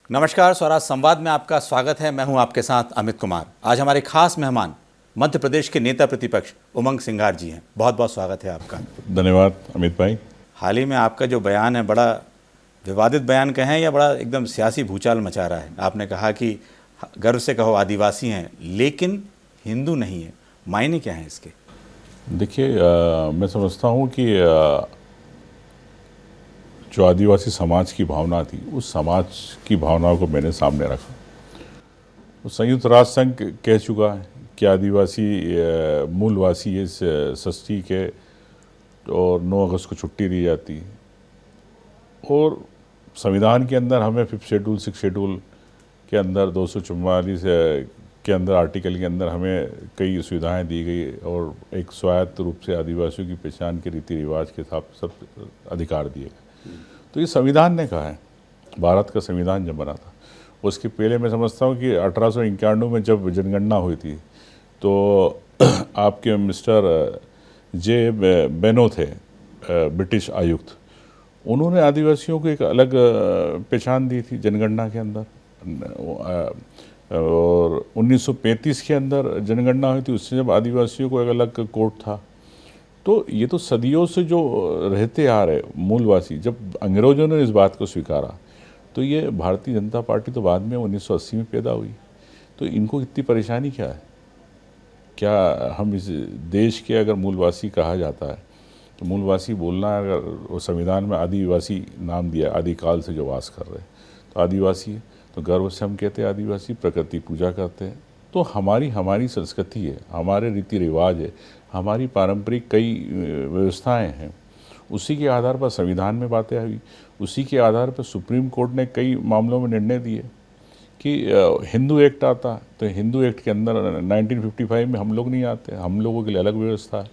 नमस्कार, स्वराज संवाद में आपका स्वागत है। मैं हूं आपके साथ अमित कुमार। आज हमारे खास मेहमान मध्य प्रदेश के नेता प्रतिपक्ष उमंग सिंघार जी हैं। बहुत बहुत स्वागत है आपका। धन्यवाद अमित भाई। हाल ही में आपका जो बयान है, बड़ा विवादित बयान कहें या बड़ा एकदम सियासी भूचाल मचा रहा है। आपने कहा कि गर्व से कहो आदिवासी हैं लेकिन हिंदू नहीं है। मायने क्या हैं इसके? देखिए, मैं समझता हूँ कि जो आदिवासी समाज की भावना थी, उस समाज की भावनाओं को मैंने सामने रखा। तो संयुक्त राष्ट्र संघ कह चुका है कि आदिवासी मूलवासी इस षष्ठी के और 9 अगस्त को छुट्टी दी जाती है, और संविधान के अंदर हमें 5th शेड्यूल 6th शेड्यूल के अंदर 244 के अंदर आर्टिकल के अंदर हमें कई सुविधाएं दी गई और एक स्वायत्त रूप से आदिवासियों की पहचान के रीति रिवाज के साथ सब अधिकार दिए गए। तो ये संविधान ने कहा है। भारत का संविधान जब बना था, उसके पहले मैं समझता हूँ कि 1891 में जब जनगणना हुई थी, तो आपके मिस्टर जे बेनो थे, ब्रिटिश आयुक्त, उन्होंने आदिवासियों को एक अलग पहचान दी थी जनगणना के अंदर। और 1935 के अंदर जनगणना हुई थी, उससे जब आदिवासियों को एक अलग कोड था। तो ये तो सदियों से जो रहते आ रहे मूलवासी, जब अंग्रेजों ने इस बात को स्वीकारा, तो ये भारतीय जनता पार्टी तो बाद में 1980 में पैदा हुई। तो इनको इतनी परेशानी क्या है? क्या हम इस देश के अगर मूलवासी कहा जाता है, तो मूलवासी बोलना, अगर वो संविधान में आदिवासी नाम दिया, आदिकाल से जो वास कर रहे हैं, तो आदिवासी है। तो गर्व से हम कहते हैं आदिवासी, प्रकृति पूजा करते हैं। तो हमारी संस्कृति है, हमारे रीति रिवाज है, हमारी पारंपरिक कई व्यवस्थाएं हैं। उसी के आधार पर संविधान में बातें हुई, उसी के आधार पर सुप्रीम कोर्ट ने कई मामलों में निर्णय दिए कि हिंदू एक्ट आता, तो हिंदू एक्ट के अंदर 1955 में हम लोग नहीं आते, हम लोगों के लिए अलग व्यवस्था है।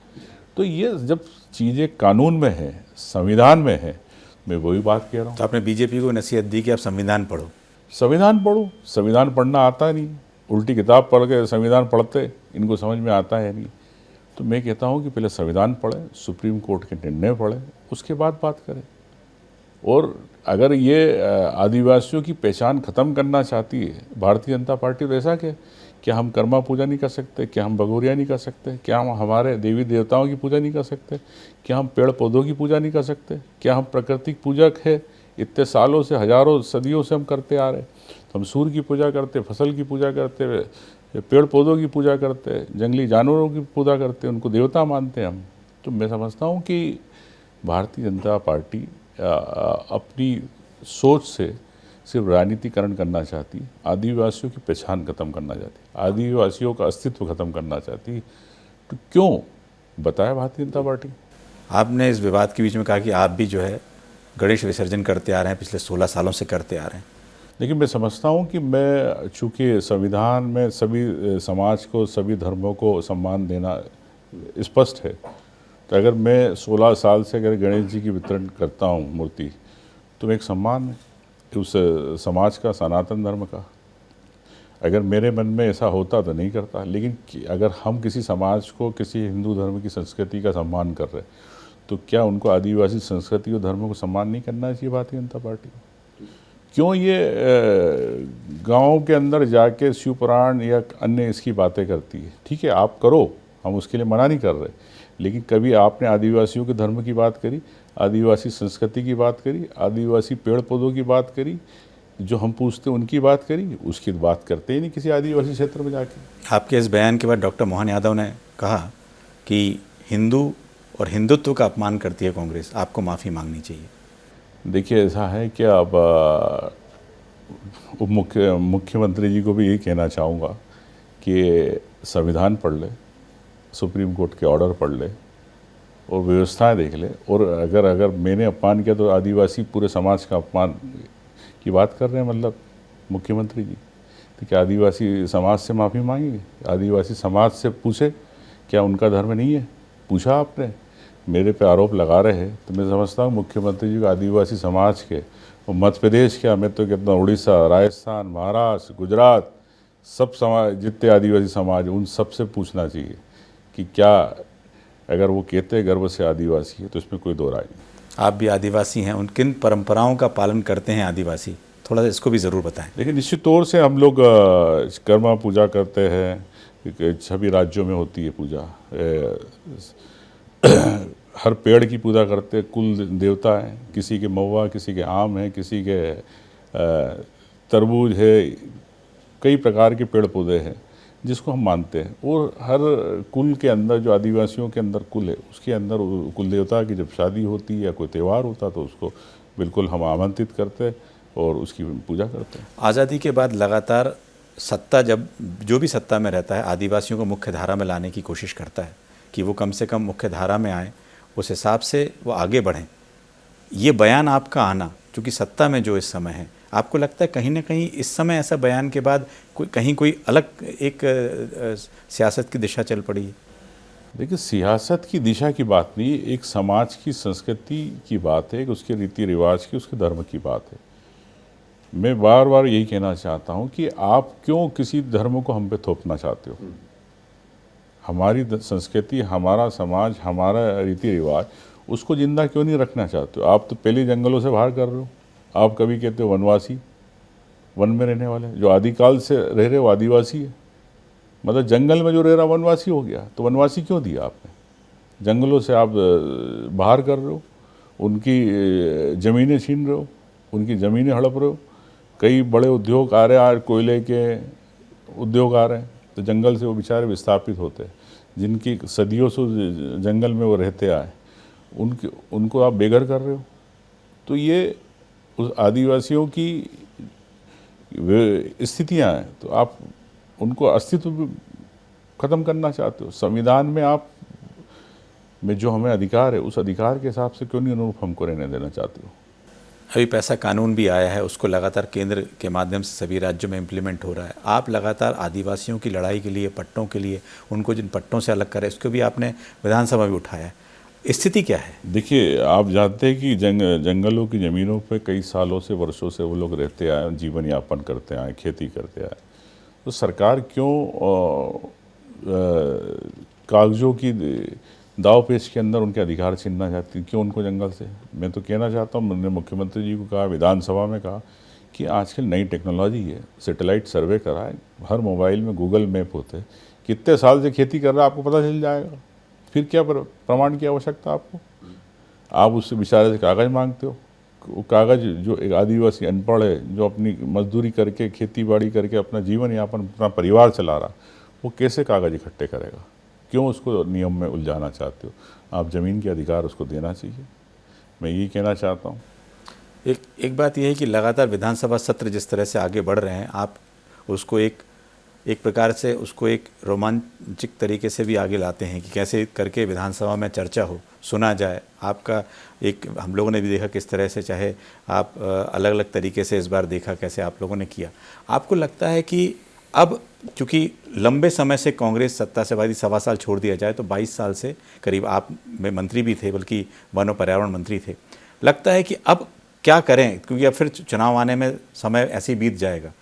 तो ये जब चीज़ें कानून में है, संविधान में है, मैं वही बात कह रहा हूँ। तो आपने बीजेपी को नसीहत दी कि आप संविधान पढ़ो। संविधान पढ़ो। संविधान पढ़ना आता नहीं, उल्टी किताब पढ़ के संविधान पढ़ते, इनको समझ में आता है नहीं। तो मैं कहता हूँ कि पहले संविधान पढ़ें, सुप्रीम कोर्ट के निर्णय पढ़ें, उसके बाद बात करें। और अगर ये आदिवासियों की पहचान ख़त्म करना चाहती है भारतीय जनता पार्टी, तो ऐसा क्या हम कर्मा पूजा नहीं कर सकते? क्या हम बगोरिया नहीं कर सकते? क्या हम हमारे देवी देवताओं की पूजा नहीं कर सकते? क्या हम पेड़ पौधों की पूजा नहीं कर सकते? क्या हम प्राकृतिक पूजक है? इतने सालों से, हजारों सदियों से हम करते आ रहे। तो हम सूर्य की पूजा करते, फसल की पूजा करते, पेड़ पौधों की पूजा करते, जंगली जानवरों की पूजा करते, उनको देवता मानते हैं हम। तो मैं समझता हूँ कि भारतीय जनता पार्टी अपनी सोच से सिर्फ राजनीतिकरण करना चाहती, आदिवासियों की पहचान खत्म करना चाहती, आदिवासियों का अस्तित्व खत्म करना चाहती। तो क्यों बताया भारतीय जनता पार्टी? आपने इस विवाद के बीच में कहा कि आप भी जो है गणेश विसर्जन करते आ रहे हैं, पिछले 16 सालों से करते आ रहे हैं। लेकिन मैं समझता हूँ कि मैं, चूँकि संविधान में सभी समाज को, सभी धर्मों को सम्मान देना स्पष्ट है, तो अगर मैं 16 साल से अगर गणेश जी की वितरण करता हूँ मूर्ति, तो एक सम्मान है उस समाज का, सनातन धर्म का। अगर मेरे मन में ऐसा होता तो नहीं करता। लेकिन अगर हम किसी समाज को, किसी हिंदू धर्म की संस्कृति का सम्मान कर रहे, तो क्या उनको आदिवासी संस्कृति और धर्मों को सम्मान नहीं करना चाहिए भारतीय जनता पार्टी? क्यों ये गाँव के अंदर जाके शिव पुराण या अन्य इसकी बातें करती है? ठीक है, आप करो, हम उसके लिए मना नहीं कर रहे। लेकिन कभी आपने आदिवासियों के धर्म की बात करी, आदिवासी संस्कृति की बात करी, आदिवासी पेड़ पौधों की बात करी, जो हम पूछते उनकी बात करी? उसकी बात करते ही नहीं किसी आदिवासी क्षेत्र में जाके। आपके इस बयान के बाद डॉक्टर मोहन यादव ने कहा कि हिंदू और हिंदुत्व का अपमान करती है कांग्रेस, आपको माफ़ी मांगनी चाहिए। देखिए, ऐसा है कि अब मुख्यमंत्री जी को भी यही कहना चाहूँगा कि संविधान पढ़ ले, सुप्रीम कोर्ट के ऑर्डर पढ़ ले और व्यवस्थाएं देख ले। और अगर मैंने अपमान किया तो आदिवासी पूरे समाज का अपमान की बात कर रहे हैं, मतलब मुख्यमंत्री जी। तो क्या आदिवासी समाज से माफ़ी मांगेंगे? आदिवासी समाज से पूछे क्या उनका धर्म नहीं है? पूछा आपने? मेरे पे आरोप लगा रहे हैं। तो मैं समझता हूँ मुख्यमंत्री जी को आदिवासी समाज के, और मध्य प्रदेश क्या, मैं तो कहता हूँ उड़ीसा, राजस्थान, महाराष्ट्र, गुजरात, सब समाज, जितने आदिवासी समाज, उन सब से पूछना चाहिए कि क्या अगर वो कहते हैं गर्व से आदिवासी है, तो इसमें कोई दो राय नहीं। आप भी आदिवासी हैं, उन किन परंपराओं का पालन करते हैं आदिवासी? थोड़ा सा इसको भी ज़रूर बताएं। देखिए, निश्चित तौर से हम लोग कर्मा पूजा करते हैं, सभी राज्यों में होती है पूजा। हर पेड़ की पूजा करते हैं, कुल देवता हैं, किसी के महुआ, किसी के आम है, किसी के तरबूज है, कई प्रकार के पेड़ पौधे हैं जिसको हम मानते हैं। और हर कुल के अंदर, जो आदिवासियों के अंदर कुल है, उसके अंदर कुल देवता की जब शादी होती है या कोई त्यौहार होता तो उसको बिल्कुल हम आमंत्रित करते हैं और उसकी पूजा करते हैं। आज़ादी के बाद लगातार सत्ता, जब जो भी सत्ता में रहता है, आदिवासियों को मुख्य धारा में लाने की कोशिश करता है कि वो कम से कम मुख्य धारा में आए, उस हिसाब से वो आगे बढ़ें। ये बयान आपका आना, चूँकि सत्ता में जो इस समय है, आपको लगता है कहीं ना कहीं इस समय ऐसा बयान के बाद कोई अलग एक सियासत की दिशा चल पड़ी है? देखिए, सियासत की दिशा की बात नहीं, एक समाज की संस्कृति की बात है, एक उसके रीति रिवाज की, उसके धर्म की बात है। मैं बार बार यही कहना चाहता हूँ कि आप क्यों किसी धर्म को हम पे थोपना चाहते हो? हमारी संस्कृति, हमारा समाज, हमारा रीति रिवाज, उसको जिंदा क्यों नहीं रखना चाहते हो? आप तो पहले जंगलों से बाहर कर रहे हो। आप कभी कहते हो वनवासी, वन में रहने वाले, जो आदिकाल से रह रहे हो आदिवासी है। मतलब जंगल में जो रह रहा वनवासी हो गया, तो वनवासी क्यों दिया आपने? जंगलों से आप बाहर कर रहे हो, उनकी ज़मीनें छीन रहे हो, उनकी ज़मीनें हड़प रहे हो। कई बड़े उद्योग आ रहे हैं, कोयले के उद्योग आ रहे हैं, तो जंगल से वो बेचारे विस्थापित होते हैं, जिनकी सदियों से जंगल में वो रहते आए, उनको आप बेघर कर रहे हो। तो ये उस आदिवासियों की स्थितियाँ हैं, तो आप उनको अस्तित्व ख़त्म करना चाहते हो। संविधान में आप में जो हमें अधिकार है, उस अधिकार के हिसाब से क्यों नहीं अनुरूप हमको रहने देना चाहते हो? अभी पैसा कानून भी आया है, उसको लगातार केंद्र के माध्यम से सभी राज्यों में इम्प्लीमेंट हो रहा है। आप लगातार आदिवासियों की लड़ाई के लिए, पट्टों के लिए, उनको जिन पट्टों से अलग करें, इसको भी आपने विधानसभा में उठाया है। स्थिति क्या है? देखिए, आप जानते हैं कि जंगलों की ज़मीनों पे कई सालों से, वर्षों से वो लोग रहते आए, जीवन यापन करते आए, खेती करते आए। तो सरकार क्यों कागजों की दाव पेच के अंदर उनके अधिकार छीनना चाहती, क्यों उनको जंगल से? मैं तो कहना चाहता हूँ, मैंने मुख्यमंत्री जी को कहा, विधानसभा में कहा कि आजकल नई टेक्नोलॉजी है, सैटेलाइट सर्वे कराए, हर मोबाइल में गूगल मैप होते हैं, कितने साल से खेती कर रहा है आपको पता चल जाएगा। फिर क्या प्रमाण की आवश्यकता आपको? आप उससे बेचारे से कागज़ मांगते हो। वो कागज़, जो एक आदिवासी अनपढ़ है, जो अपनी मजदूरी करके, खेती बाड़ी करके अपना जीवन यापन, अपना परिवार चला रहा, वो कैसे कागज़ इकट्ठे करेगा? क्यों उसको नियम में उलझाना चाहते हो? आप ज़मीन के अधिकार उसको देना चाहिए। मैं यही कहना चाहता हूँ। एक बात यह है कि लगातार विधानसभा सत्र जिस तरह से आगे बढ़ रहे हैं, आप उसको एक प्रकार से उसको एक रोमांचक तरीके से भी आगे लाते हैं कि कैसे करके विधानसभा में चर्चा हो, सुना जाए। आपका एक, हम लोगों ने भी देखा किस तरह से, चाहे आप अलग अलग तरीके से इस बार देखा कैसे आप लोगों ने किया। आपको लगता है कि अब चूँकि लंबे समय से कांग्रेस सत्ता से वादी, 1.25 साल छोड़ दिया जाए तो 22 साल से करीब आप में मंत्री भी थे, बल्कि वन और पर्यावरण मंत्री थे, लगता है कि अब क्या करें, क्योंकि अब फिर चुनाव आने में समय ऐसे ही बीत जाएगा।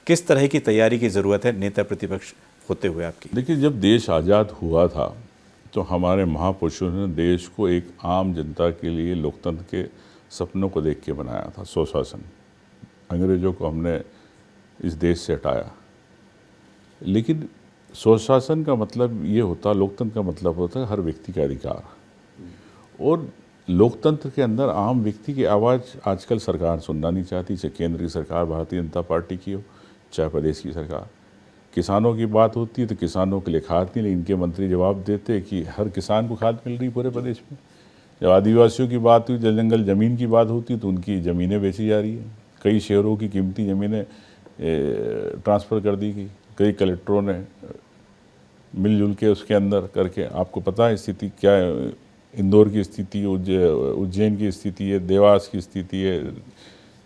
किस तरह की तैयारी की ज़रूरत है नेता प्रतिपक्ष होते हुए आपकी? देखिए, जब देश आज़ाद हुआ था तो हमारे महापुरुषों ने देश को एक आम जनता के लिए लोकतंत्र के सपनों को देख के बनाया था। स्वशासन, अंग्रेज़ों को हमने इस देश से हटाया। लेकिन स्वशासन का मतलब ये होता, लोकतंत्र का मतलब होता है हर व्यक्ति का अधिकार। और लोकतंत्र के अंदर आम व्यक्ति की आवाज़ आजकल सरकार सुनना नहीं चाहती, चाहे केंद्र की सरकार भारतीय जनता पार्टी की हो, चाहे प्रदेश की सरकार। किसानों की बात होती है तो किसानों के लिए खाद नहीं, लेकिन इनके मंत्री जवाब देते हैं कि हर किसान को खाद मिल रही पूरे प्रदेश में। जब आदिवासियों की बात हुई, जंगल ज़मीन की बात होती है तो उनकी ज़मीनें बेची जा रही हैं। कई शहरों की कीमती ज़मीनें ट्रांसफ़र कर दी गई, कई कलेक्टरों ने मिलजुल के उसके अंदर करके। आपको पता है स्थिति क्या है, इंदौर की स्थिति, उज्जैन की स्थिति है, देवास की स्थिति है,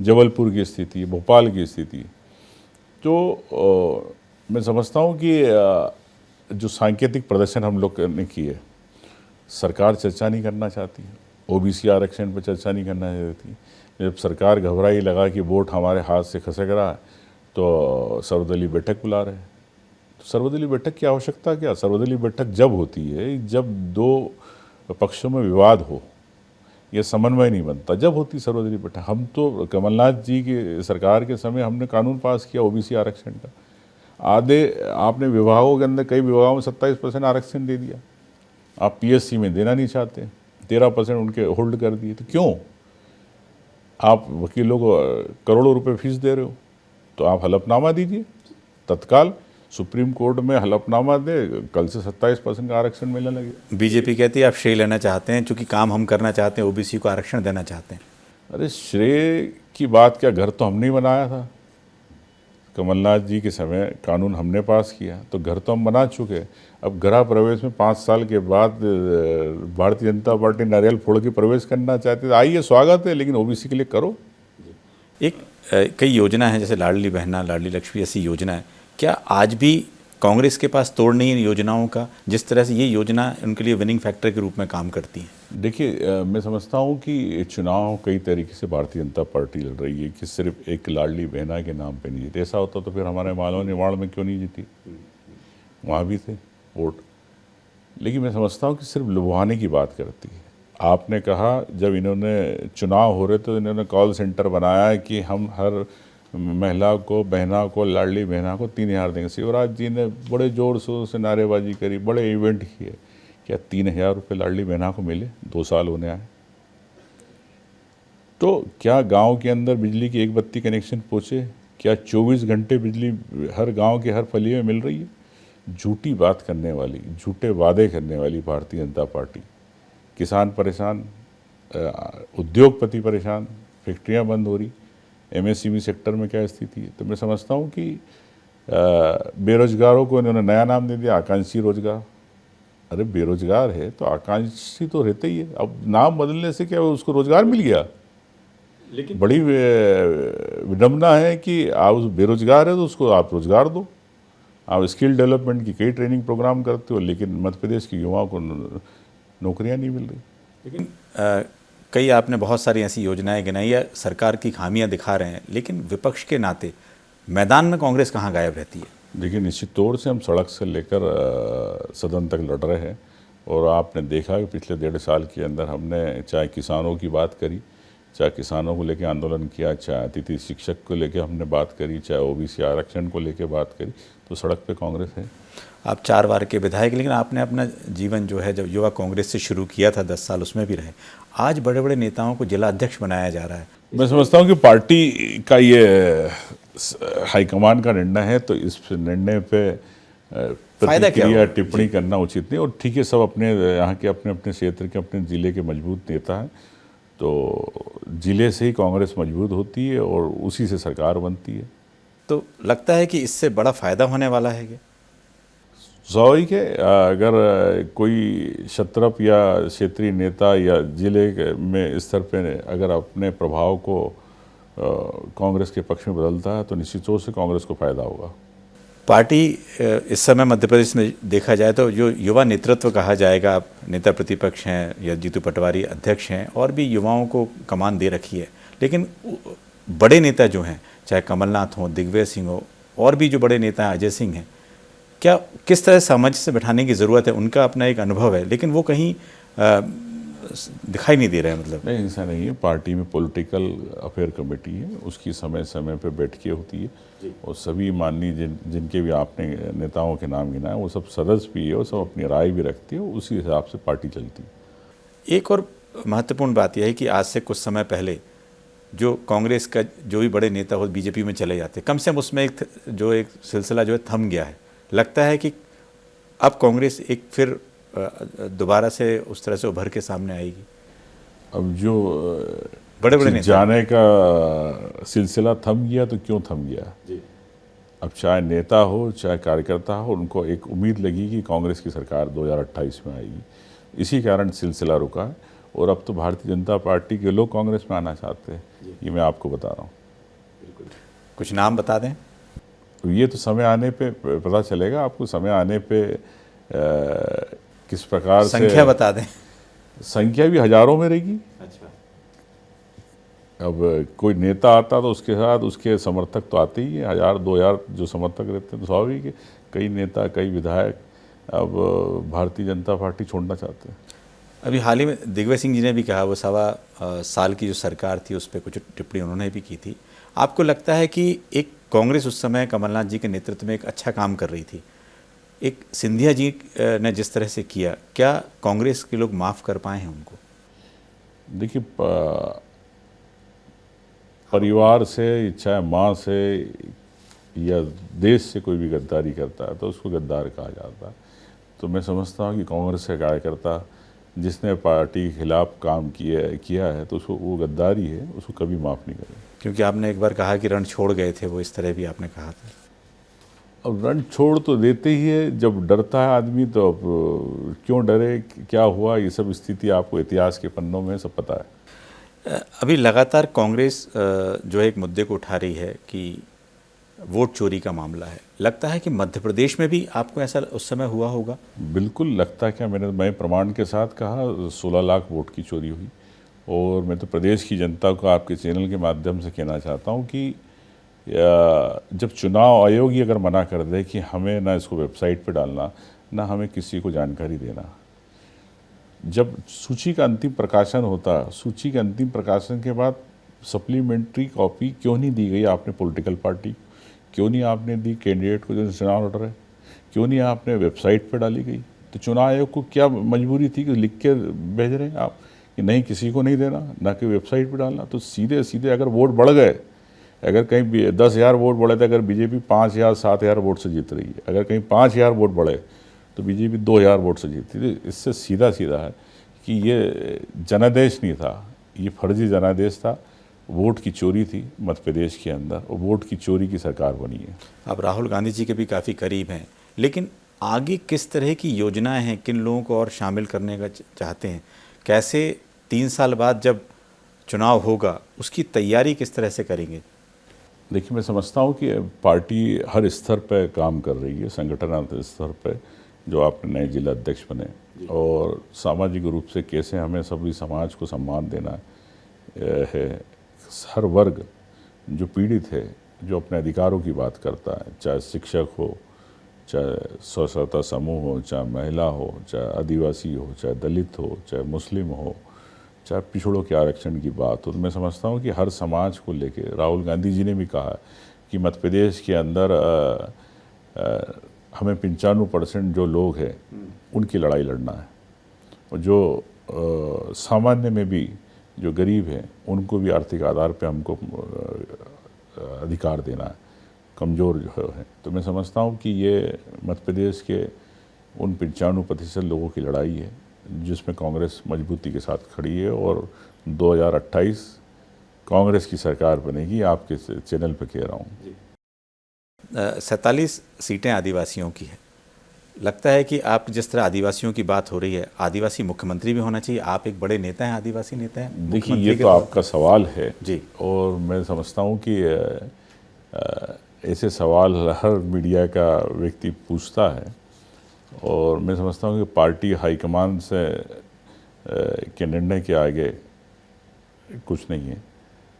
जबलपुर की स्थिति है, भोपाल की स्थिति है। तो मैं समझता हूँ कि जो सांकेतिक प्रदर्शन हम लोग ने किए, सरकार चर्चा नहीं करना चाहती है, ओबीसी आरक्षण पर चर्चा नहीं करना चाहती। जब सरकार घबराई, लगा कि वोट हमारे हाथ से खसक रहा है, तो सर्वदलीय बैठक बुला रहे हैं। तो सर्वदलीय बैठक की आवश्यकता क्या? सर्वदलीय बैठक जब होती है जब दो पक्षों में विवाद हो, ये समन्वय नहीं बनता। जब होती सर्वदलीय बैठक, हम तो कमलनाथ जी की सरकार के समय हमने कानून पास किया ओबीसी आरक्षण का, आधे आपने विभागों के अंदर कई विभागों में 27% आरक्षण दे दिया। आप पीएससी में देना नहीं चाहते, 13% उनके होल्ड कर दिए। तो क्यों? आप वकीलों को करोड़ों रुपए फीस दे रहे हो, तो आप हलफनामा दीजिए तत्काल, सुप्रीम कोर्ट में हलफनामा दे, कल से 27% का आरक्षण मिलने लगे। बीजेपी कहती है आप श्रेय लेना चाहते हैं, चूंकि काम हम करना चाहते हैं, ओबीसी को आरक्षण देना चाहते हैं। अरे श्रेय की बात क्या, घर तो हमने ही बनाया था, कमलनाथ जी के समय कानून हमने पास किया, तो घर तो हम बना चुके। अब गृह प्रवेश में 5 साल के बाद भारतीय जनता पार्टी नारियल फोड़ के प्रवेश करना चाहती है। आइए, स्वागत है, लेकिन ओबीसी के लिए करो। एक कई योजना है जैसे लाडली बहना, लाडली लक्ष्मी ऐसी योजना है, क्या आज भी कांग्रेस के पास तोड़ नहीं है इन योजनाओं का, जिस तरह से ये योजना उनके लिए विनिंग फैक्टर के रूप में काम करती है? देखिए, मैं समझता हूँ कि चुनाव कई तरीके से भारतीय जनता पार्टी लड़ रही है, कि सिर्फ एक लाडली बहना के नाम पे नहीं जीती। ऐसा होता तो फिर हमारे मालवा निवाड़ में क्यों नहीं जीती, वहाँ भी थे वोट। लेकिन मैं समझता हूँ कि सिर्फ लुभाने की बात करती है। आपने कहा जब इन्होंने चुनाव हो रहे तो इन्होंने कॉल सेंटर बनाया कि हम हर महिला को, बहना को, लाडली बहना को 3000 देंगे। शिवराज जी ने बड़े जोर शोर से नारेबाजी करी, बड़े इवेंट किए। क्या 3000 रुपये लाडली बहना को मिले? 2 साल होने आए। तो क्या गांव के अंदर बिजली की एक बत्ती कनेक्शन पहुँचे? क्या 24 घंटे बिजली हर गांव के हर फली में मिल रही है? झूठी बात करने वाली, झूठे वादे करने वाली भारतीय जनता पार्टी। किसान परेशान, उद्योगपति परेशान, फैक्ट्रियां बंद हो रही, एमएसएमई सेक्टर में क्या स्थिति है। तो मैं समझता हूँ कि बेरोजगारों को इन्होंने नया नाम दे दिया, आकांक्षी रोजगार। अरे बेरोजगार है तो आकांक्षी तो रहते ही है, अब नाम बदलने से क्या उसको रोजगार मिल गया? लेकिन बड़ी विडम्बना है कि आप उस बेरोजगार है तो उसको आप रोजगार दो। आप स्किल डेवलपमेंट की कई ट्रेनिंग प्रोग्राम करते हो, लेकिन मध्य प्रदेश के युवाओं को नौकरियां नहीं मिल रही। लेकिन कई आपने बहुत सारी ऐसी योजनाएं गिनाई या सरकार की खामियां दिखा रहे हैं, लेकिन विपक्ष के नाते मैदान में कांग्रेस कहाँ गायब रहती है? देखिए, निश्चित तौर से हम सड़क से लेकर सदन तक लड़ रहे हैं। और आपने देखा कि पिछले 1.5 साल के अंदर हमने चाहे किसानों की बात करी, चाहे किसानों को लेकर आंदोलन किया, चाहे अतिथि शिक्षक को लेकर हमने बात करी, चाहे ओबीसी आरक्षण को लेकर बात करी, तो सड़क पे कांग्रेस है। आप 4 बार के विधायक, लेकिन आपने अपना जीवन जो है जब युवा कांग्रेस से शुरू किया था, 10 साल उसमें भी रहे। आज बड़े बड़े नेताओं को जिला अध्यक्ष बनाया जा रहा है। मैं समझता हूँ कि पार्टी का ये हाईकमान का निर्णय है, तो इस निर्णय पे प्रतिक्रिया टिप्पणी करना उचित नहीं। और ठीक है, सब अपने यहाँ के अपने अपने क्षेत्र के, अपने ज़िले के मजबूत नेता हैं, तो ज़िले से ही कांग्रेस मजबूत होती है और उसी से सरकार बनती है। तो लगता है कि इससे बड़ा फ़ायदा होने वाला है क्या? स्वाभाविक है, अगर कोई क्षत्रप या क्षेत्रीय नेता या जिले में स्तर पे अगर अपने प्रभाव को कांग्रेस के पक्ष में बदलता है, तो निश्चित तौर से कांग्रेस को फायदा होगा। पार्टी इस समय मध्य प्रदेश में देखा जाए तो जो युवा नेतृत्व कहा जाएगा, आप नेता प्रतिपक्ष हैं या जीतू पटवारी अध्यक्ष हैं, और भी युवाओं को कमान दे रखी है, लेकिन बड़े नेता जो हैं, चाहे कमलनाथ हो, दिग्विजय सिंह हो, और भी जो बड़े नेता हैं, अजय सिंह हैं, क्या किस तरह सामंजस्य से बैठाने की ज़रूरत है? उनका अपना एक अनुभव है, लेकिन वो कहीं दिखाई नहीं दे रहे हैं। मतलब नहीं, ऐसा नहीं है। पार्टी में पॉलिटिकल अफेयर कमेटी है, उसकी समय समय पे बैठकें होती है, और सभी माननीय जिनके भी आपने नेताओं के नाम गिनाए, वो सब सदस्य भी है और सब अपनी राय भी रखती है, उसी हिसाब से पार्टी चलती है। एक और महत्वपूर्ण बात यह है कि आज से कुछ समय पहले जो कांग्रेस का जो भी बड़े नेता हो बीजेपी में चले जाते, कम से कम उसमें एक सिलसिला जो है थम गया है। लगता है कि अब कांग्रेस एक फिर दोबारा से उस तरह से उभर के सामने आएगी। अब जो बड़े बड़े जाने का सिलसिला थम गया, तो क्यों थम गया? अब चाहे नेता हो चाहे कार्यकर्ता हो, उनको एक उम्मीद लगी कि कांग्रेस की सरकार 2028 में आएगी, इसी कारण सिलसिला रुका है। और अब तो भारतीय जनता पार्टी के लोग कांग्रेस में आना चाहते हैं, ये मैं आपको बता रहा हूँ। कुछ नाम बता दें? ये तो समय आने पे पता चलेगा आपको, समय आने पे किस प्रकार से संख्या बता दें। संख्या भी हजारों में रहेगी। अच्छा। अब कोई नेता आता तो उसके साथ उसके समर्थक तो आते ही हैं, 1000-2000 जो समर्थक रहते हैं, तो स्वाभाविक है कई नेता, कई विधायक अब भारतीय जनता पार्टी छोड़ना चाहते हैं। अभी हाल ही में दिग्विजय सिंह जी ने भी कहा, वो साल की जो सरकार थी उस पर कुछ टिप्पणी उन्होंने भी की थी। आपको लगता है कि एक कांग्रेस उस समय कमलनाथ जी के नेतृत्व में एक अच्छा काम कर रही थी, एक सिंधिया जी ने जिस तरह से किया, क्या कांग्रेस के लोग माफ़ कर पाए हैं उनको? देखिए, परिवार से, चाहे माँ से या देश से कोई भी गद्दारी करता है तो उसको गद्दार कहा जाता है। तो मैं समझता हूँ कि कांग्रेस का कार्यकर्ता जिसने पार्टी के खिलाफ काम किया है तो उसको, वो गद्दारी है, उसको कभी माफ़ नहीं करें। क्योंकि आपने एक बार कहा कि रण छोड़ गए थे वो, इस तरह भी आपने कहा था। अब रण छोड़ तो देते ही है, जब डरता है आदमी तो अब क्यों डरे, क्या हुआ, ये सब स्थिति आपको इतिहास के पन्नों में सब पता है। अभी लगातार कांग्रेस जो है एक मुद्दे को उठा रही है कि वोट चोरी का मामला है। लगता है कि मध्य प्रदेश में भी आपको ऐसा उस समय हुआ होगा? बिल्कुल लगता है। क्या मैं प्रमाण के साथ कहा, 16 लाख वोट की चोरी हुई। और मैं तो प्रदेश की जनता को आपके चैनल के माध्यम से कहना चाहता हूँ कि जब चुनाव आयोग ही अगर मना कर दे कि हमें ना इसको वेबसाइट पे डालना, ना हमें किसी को जानकारी देना, जब सूची का अंतिम प्रकाशन होता, सूची के अंतिम प्रकाशन के बाद सप्लीमेंट्री कॉपी क्यों नहीं दी गई आपने पॉलिटिकल पार्टी, क्यों नहीं आपने दी कैंडिडेट को जो चुनाव लड़ रहे, क्यों नहीं आपने वेबसाइट पर डाली गई? तो चुनाव आयोग को क्या मजबूरी थी कि लिख के भेज रहे हैं आप कि नहीं किसी को नहीं देना, ना कि वेबसाइट पर डालना? तो सीधे सीधे अगर वोट बढ़ गए, अगर कहीं 10,000 वोट बढ़े थे, अगर बीजेपी 5,000 7,000 वोट से जीत रही है, अगर कहीं 5,000 वोट बढ़े तो बीजेपी 2,000 वोट से जीतती थी। इससे सीधा सीधा है कि ये जनादेश नहीं था, ये फर्जी जनादेश था, वोट की चोरी थी मध्य प्रदेश के अंदर, और वोट की चोरी की सरकार बनी है। आप राहुल गांधी जी के भी काफ़ी करीब हैं, लेकिन आगे किस तरह की योजनाएं हैं, किन लोगों को और शामिल करने का चाहते हैं? कैसे 3 साल बाद जब चुनाव होगा उसकी तैयारी किस तरह से करेंगे? देखिए, मैं समझता हूँ कि पार्टी हर स्तर पर काम कर रही है, संगठन स्तर पर, जो आपने नए जिला अध्यक्ष बने, और सामाजिक रूप से कैसे हमें सभी समाज को सम्मान देना है। हर वर्ग जो पीड़ित है, जो अपने अधिकारों की बात करता है, चाहे शिक्षक हो, चाहे स्वसहायता समूह हो, चाहे महिला हो, चाहे आदिवासी हो, चाहे दलित हो, चाहे मुस्लिम हो, चाहे पिछड़ों के आरक्षण की बात हो, तो मैं समझता हूँ कि हर समाज को लेके राहुल गांधी जी ने भी कहा कि मध्य प्रदेश के अंदर हमें 95% जो लोग हैं उनकी लड़ाई लड़ना है, और जो सामान्य में भी जो गरीब हैं उनको भी आर्थिक आधार पे हमको अधिकार देना है, कमज़ोर जो है। तो मैं समझता हूँ कि ये मध्य प्रदेश के उन 95% लोगों की लड़ाई है जिसमें कांग्रेस मजबूती के साथ खड़ी है, और 2028 कांग्रेस की सरकार बनेगी, आपके चैनल पे कह रहा हूँ। 47 सीटें आदिवासियों की है। लगता है कि आप जिस तरह आदिवासियों की बात हो रही है, आदिवासी मुख्यमंत्री भी होना चाहिए। आप एक बड़े नेता हैं, आदिवासी नेता हैं। देखिए, ये तो आपका सवाल है जी, और मैं समझता हूँ कि ऐसे सवाल हर मीडिया का व्यक्ति पूछता है, और मैं समझता हूँ कि पार्टी हाईकमान से के निर्णय के आगे कुछ नहीं है,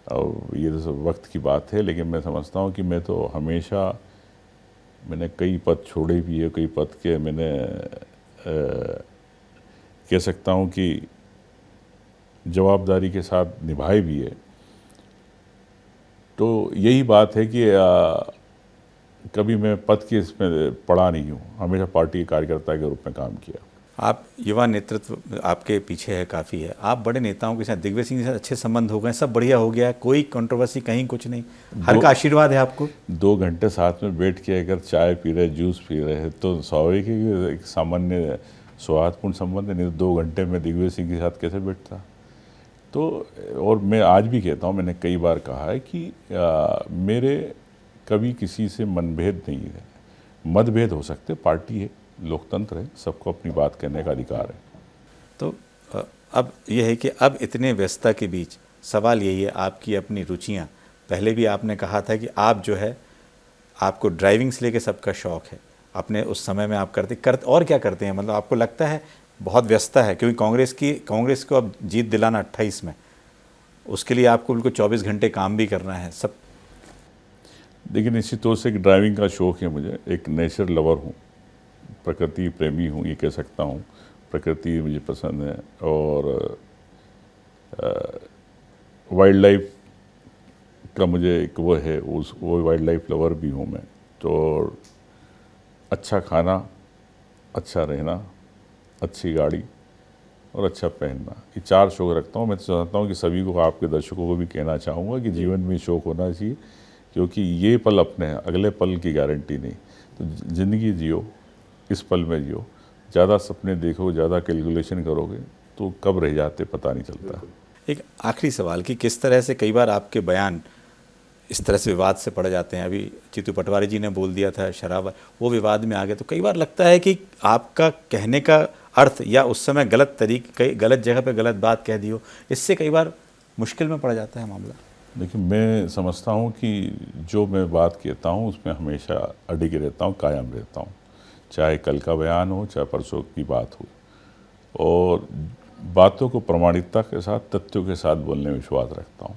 और ये तो वक्त की बात है। लेकिन मैं समझता हूँ कि मैं तो हमेशा, मैंने कई पद छोड़े भी है, कई पद के मैंने कह सकता हूँ कि जवाबदारी के साथ निभाए भी है। तो यही बात है कि कभी मैं पद के इसमें पड़ा नहीं हूँ, हमेशा पार्टी के कार्यकर्ता के रूप में काम किया। आप युवा नेतृत्व आपके पीछे है, काफ़ी है। आप बड़े नेताओं के साथ, दिग्विजय सिंह के साथ अच्छे संबंध हो गए, सब बढ़िया हो गया, कोई कंट्रोवर्सी कहीं कुछ नहीं, हर का आशीर्वाद है आपको। 2 घंटे साथ में बैठ के अगर चाय पी रहे, जूस पी रहे, तो स्वाभाविक है कि एक सामान्य सौहार्दपूर्ण संबंध है। नहीं तो 2 घंटे में दिग्विजय सिंह के साथ कैसे बैठता? तो और मैं आज भी कहता हूँ, मैंने कई बार कहा है कि मेरे कभी किसी से मनभेद नहीं है। मतभेद हो सकते, पार्टी है, लोकतंत्र है, सबको अपनी बात कहने का अधिकार है। तो अब यह है कि अब इतने व्यस्तता के बीच सवाल यही है, आपकी अपनी रुचियाँ। पहले भी आपने कहा था कि आप जो है, आपको ड्राइविंग से लेकर सबका शौक़ है, अपने उस समय में आप करते और क्या करते हैं? मतलब आपको लगता है बहुत व्यस्तता है, क्योंकि कांग्रेस को अब जीत दिलाना 28 में, उसके लिए आपको बिल्कुल 24 घंटे काम भी करना है सब। देखिए, निश्चित तौर से एक ड्राइविंग का शौक़ है मुझे, एक नेचर लवर हूँ, प्रकृति प्रेमी हूँ, ये कह सकता हूँ, प्रकृति मुझे पसंद है और वाइल्ड लाइफ का मुझे एक वो है, वो वाइल्ड लाइफ लवर भी हूँ मैं। तो अच्छा खाना, अच्छा रहना, अच्छी गाड़ी और अच्छा पहनना, ये 4 शौक रखता हूँ। मैं तो चाहता हूँ कि सभी को, आपके दर्शकों को भी कहना चाहूँगा कि जीवन में शौक होना चाहिए, क्योंकि ये पल अपने हैं, अगले पल की गारंटी नहीं। तो ज़िंदगी जियो, इस पल में जियो। ज़्यादा सपने देखो, ज़्यादा कैलकुलेशन करोगे तो कब रह जाते पता नहीं चलता। एक आखिरी सवाल कि किस तरह से कई बार आपके बयान इस तरह से विवाद से पड़ जाते हैं। अभी जीतू पटवारी जी ने बोल दिया था शराब, वो विवाद में आ गया, तो कई बार लगता है कि आपका कहने का अर्थ या उस समय गलत तरीके, गलत जगह पे गलत बात कह दी हो, इससे कई बार मुश्किल में पड़ जाता है मामला। देखिए, मैं समझता हूँ कि जो मैं बात कहता हूँ उसमें हमेशा अडिग रहता हूँ, कायम रहता हूँ, चाहे कल का बयान हो, चाहे परसों की बात हो, और बातों को प्रमाणिकता के साथ, तथ्यों के साथ बोलने में विश्वास रखता हूँ।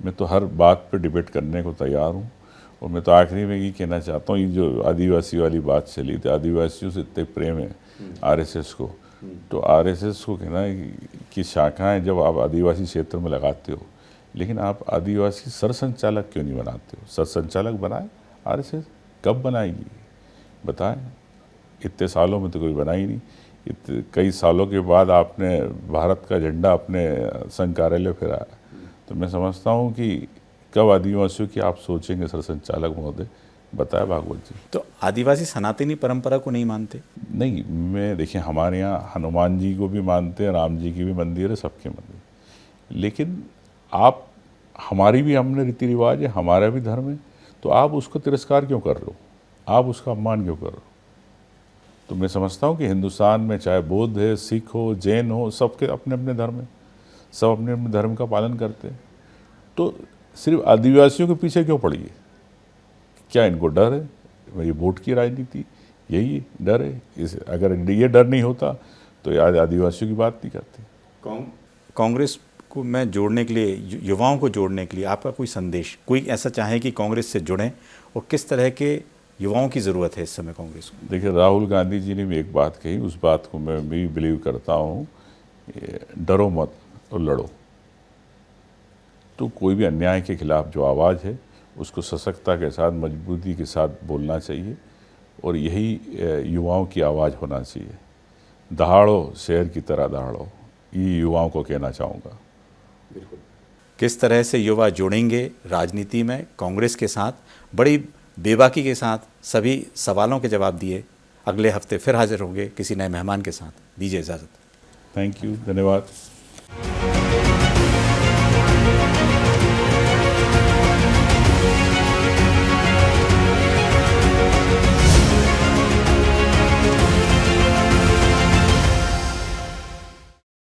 मैं तो हर बात पर डिबेट करने को तैयार हूँ। और मैं तो आखिरी में ये कहना चाहता हूँ, ये जो आदिवासी वाली बात चली थी, आदिवासियों से इतने प्रेम है आरएसएस को, तो आरएसएस को कहना है कि शाखाएं जब आप आदिवासी क्षेत्र में लगाते हो, लेकिन आप आदिवासी सरसंचालक क्यों नहीं बनाते हो? सरसंचालक बनाए आरएसएस, कब बनाएगी बताएं? इतने सालों में तो कोई बना ही नहीं। कई सालों के बाद आपने भारत का झंडा अपने संघ कार्यालय फहराया। तो मैं समझता हूँ कि कब आदिवासियों की आप सोचेंगे सरसंचालक महोदय, बताए भागवत जी। तो आदिवासी सनातनी परंपरा को नहीं मानते? नहीं, मैं देखिए, हमारे यहाँ हनुमान जी को भी मानते हैं, राम जी की भी मंदिर है, सबके मंदिर। लेकिन आप, हमारी भी, हमने रीति रिवाज है, हमारा भी धर्म है, तो आप उसको तिरस्कार क्यों कर रहे हो? आप उसका अपमान क्यों कर रहे हो? तो मैं समझता हूँ कि हिंदुस्तान में चाहे बौद्ध है, सिख हो, जैन हो, सबके अपने अपने धर्म है, सब अपने अपने धर्म का पालन करते हैं। तो सिर्फ आदिवासियों के पीछे क्यों पड़ी है? क्या इनको डर है? ये वोट की राजनीति, यही डर है? इस अगर ये डर नहीं होता तो आज आदिवासियों की बात नहीं करते। कांग्रेस को मैं जोड़ने के लिए, युवाओं को जोड़ने के लिए आपका कोई संदेश, कोई ऐसा चाहे कि कांग्रेस से जुड़ें, और किस तरह के युवाओं की ज़रूरत है इस समय कांग्रेस को? देखिए, राहुल गांधी जी ने भी एक बात कही, उस बात को मैं भी बिलीव करता हूँ, डरो मत और लड़ो। तो कोई भी अन्याय के खिलाफ जो आवाज़ है उसको सशक्तता के साथ, मजबूती के साथ बोलना चाहिए, और यही युवाओं की आवाज़ होना चाहिए। दहाड़ो, शेर की तरह दहाड़ो, ये युवाओं को कहना चाहूँगा। बिल्कुल। किस तरह से युवा जुड़ेंगे राजनीति में कांग्रेस के साथ, बड़ी बेबाकी के साथ सभी सवालों के जवाब दिए। अगले हफ्ते फिर हाजिर होंगे किसी नए मेहमान के साथ। दीजिए इजाज़त। थैंक यू, धन्यवाद।